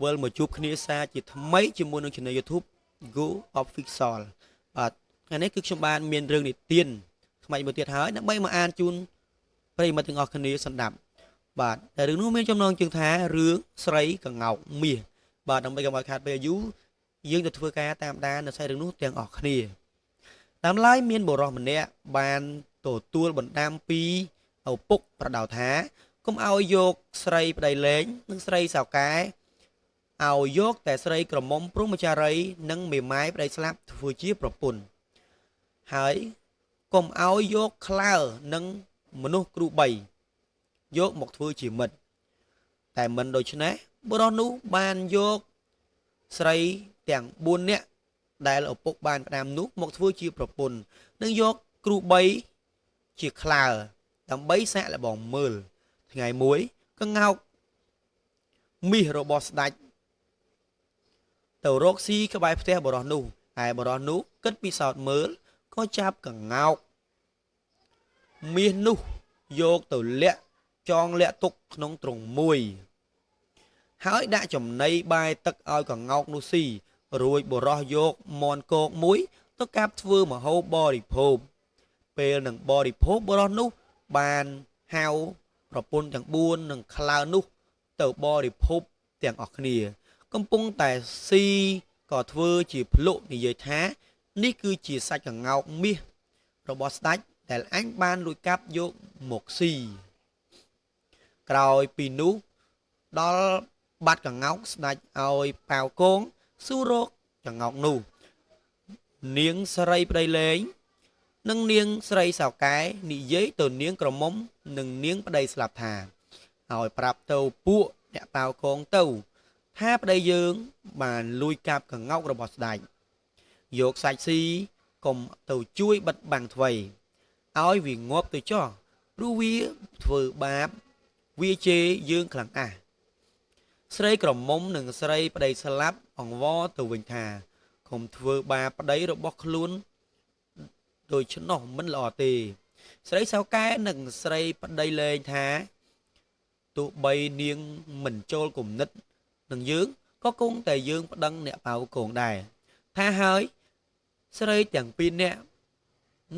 វិលមកជួបគ្នាសារជាថ្មីជាមួយនឹង Channel YouTube Go Official បាទថ្ងៃនេះគឺខ្ញុំបានមានរឿងនិទានថ្មីមួយទៀតហើយដើម្បីមកអានជូនប្រិយមិត្តទាំងអស់គ្នាស្ដាប់បាទតែរឿងនោះមានចំណងជើងថារឿងស្រីកង្កោកមាសបាទដើម្បីកុំឲ្យខាតពេលយូរយើងទៅធ្វើការតាមដាននៅខ្សែរឿងនោះទាំងអស់គ្នាតាមឡែកមានបុរសម្នាក់បានទទួលបណ្ដាំពីឪពុកប្រដៅថាកុំឲ្យយកស្រីប្តីលេងនិងស្រីសៅកែឲ្យយកតែស្រីក្រមុំព្រហ្មចារីនិងមេម៉ាយប្តីស្លាប់ធ្វើជាប្រពន្ធហើយកុំឲ្យយកក្លើនិងមនុស្សគ្រូ3យកមកធ្វើជាមិត្តតែមិនដូច្នេះបុរសនោះបានយកស្រីទាំង4នាក់ដែលឪពុកបានផ្ដាំនោះមកធ្វើជាប្រពន្ធនិងយកគ្រូ3ជាក្លើដើម្បីសាកល្បងមើលថ្ងៃមួយកង្កោកមាសរបស់ស្ដេចទៅរកស៊ីក្បែរផ្ទះបរោះនោះហើយបរោះនោះគិតពិសោធន៍មើលក៏ចាប់កង្កោកមាសនោះយកទៅលាក់ចងលាក់ទុកក្នុងទ្រុងមួយហើយដាក់ចំណីបាយទឹកឲ្យកង្កោកនោះស៊ីរួចបរោះយកមន់គោកមួយទៅកាប់ធ្វើម្ហូបបរិភោគពេលនឹងបរិភោគបរោះនោះបានហៅប្រពន្ធទាំង4និងក្លើនោះទៅបរិភោគទាំងអស់គ្នាកំពុងតែស៊ីក៏ធ្វើជាភ្លុកនិយាយថានេះគឺជាសាច់កង្កោកមាសរបស់ស្ដេចដែលអញបានលួចកាប់យកមកស៊ីក្រោយពីនោះដល់បាត់កង្កោកស្ដេចឲ្យប៉ាវគងសួររកកង្កោកនោះនាងស្រីប្តីលេងនិងនាងស្រីសៅកែនិយាយទៅនាងក្រមុំនិងនាងប្តីស្លាប់ថាឲ្យប្រាប់ទៅពួកអ្នកប៉ាវគងទៅថាប្តីយើងបានលួចកាប់កង្កោករបស់ស្ដេចយកសាច់ស៊ីកុំទៅជួយបិទបាំងថ្វីឲ្យវាងាប់ទៅចោះព្រោះវាធ្វើបាបវាជេរយើងខ្លាំងស្រីក្រមុំនិងស្រីប្តីស្លាប់អង្វរទៅវិញថាកុំធ្វើបាបប្តីរបស់ខ្លួនដូច្នោះមិនល្អទេស្រីសៅកែនិងស្រីប្តីលែងថាទោះបីនាងមិនចូលគំនិតនឹងយើងក៏គង់តែយើងប្តឹងអ្នកប៉ាវគងដែរថាហើយស្រីទាំង2នាក់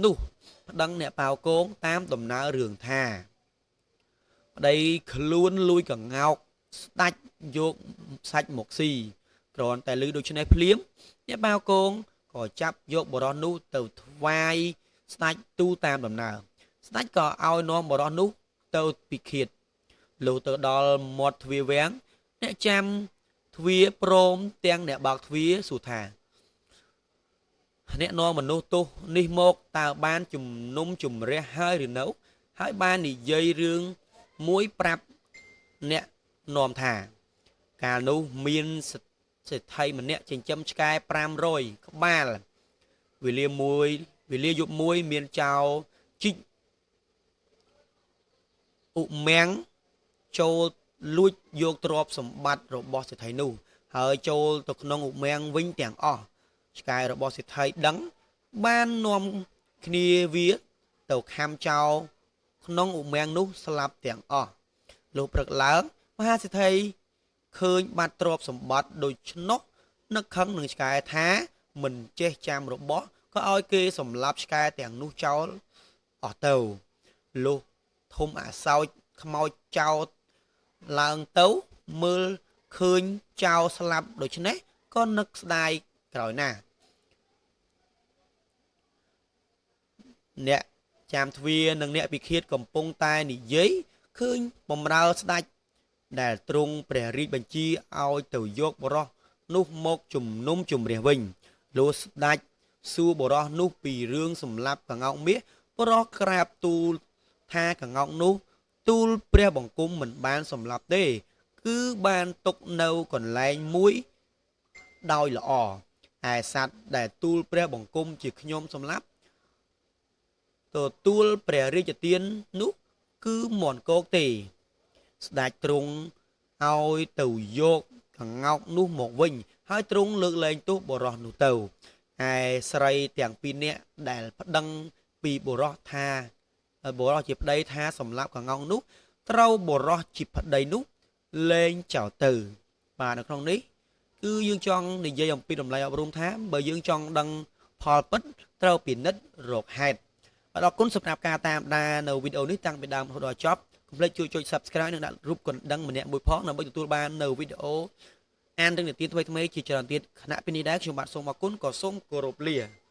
នោះប្តឹងអ្នកប៉ាវគងតាមដំណើររឿងថាប្តីខ្លួនលួយកង្កោកស្ដាច់យកសាច់មកស៊ីគ្រាន់តែឮដូច្នេះភ្លាមអ្នកប៉ាវគងក៏ចាប់យកបរោះនោះទៅថ្វាយស្ដេចទូតាមដំណើរស្ដេចក៏ឲ្យនាំបរោះនោះទៅពិឃាតលុះទៅដល់មាត់ទ្វារវាំងអ្នកចាំទ្វារព្រមទាំងអ្នកបើកទ្វារសួរថាអ្នកនាំមនុស្សទោសនេះមកតើបានជំនុំជម្រះហើយឬនៅហើយបាននិយាយរឿងមួយប្រាប់អ្នកនាំថាកាលនោះមានសេដ្ឋីម្នាក់ចិញ្ចឹមឆ្កែ500ក្បាលវេលាយប់មួយមានចៅជីកឧមាំងចូលលួចយកទ្រព្យសម្បត្តិរបស់សេដ្ឋីនោះហើយចូលទៅក្នុងឧមាំងវិញទាំងអស់ឆ្កែរបស់សេដ្ឋីដឹងបាននាំគ្នាវាទៅខាំចោលក្នុងឧមាំងនោះស្លាប់ទាំងអស់លុះព្រឹកឡើងមហាសេដ្ឋីឃើញបាត់ទ្រព្យសម្បត្តិដូច្នោះនឹកខឹងនឹងឆ្កែថាមិនចេះចាំរបស់ក៏ឲ្យគេសម្លាប់ឆ្កែទាំងនោះចោលអស់ទៅលុះធំអាសោចខ្មោចចោលឡើងទៅមើលឃើញចោលស្លាប់ដូច្នេះក៏នឹកស្ដាយក្រោយណាអ្នកចាំទ្វារនិងអ្នកពិឃាតកំពុងតែនិយាយឃើញបំរើស្ដេចដែលទ្រង់ព្រះរាជបញ្ជាឲ្យទៅយកបរោះនោះមកជំនុំជម្រះវិញលុះស្ដេចសួរបរោះនោះពីរឿងសម្លាប់កង្កោកមាសបរោះក្រាបទូលថាកង្កោកនោះទូលព្រះបង្គំមិនបានសម្លាប់ទេគឺបានទុកនៅកន្លែងមួយដោយល្អឯសត្វដែលទូលព្រះបង្គំជាខ្ញុំសម្លាប់ទទួលព្រះរាជទាននោះគឺមន់គោកទេស្ដេចទ្រង់ឲ្យទៅយកកង្កោកនោះមកវិញហើយទ្រង់លើកលែងទោសបរោះនោះទៅឯស្រីទាំង2នាក់ដែលប្តឹងពីបរោះថាបរោះជាប្តីថាសម្លាប់កង្កោកនោះត្រូវបរោះជាប្តីនោះលែងចោលទៅ បាទនៅក្នុងនេះគឺយើងចង់និយាយអំពីតម្លៃអប់រំថាបើយើងចង់ដឹងផលពិតត្រូវពិនិត្យរកហេតុបាទអរគុណសម្រាប់ការតាមដាននៅវីដេអូនេះតាំងពីដើមរហូតដល់ចប់កុំភ្លេចជួយចុច Subscribe និងដាក់រូបកណ្ដឹងម្នាក់មួយផងដើម្បីទទួលបាននៅវីដេអូអានរឿងនិទានថ្មីៗជាច្រើនទៀតខណៈពេលនេះដែរខ្ញុំបាទសូមអរគុណក៏សូមគោរពលា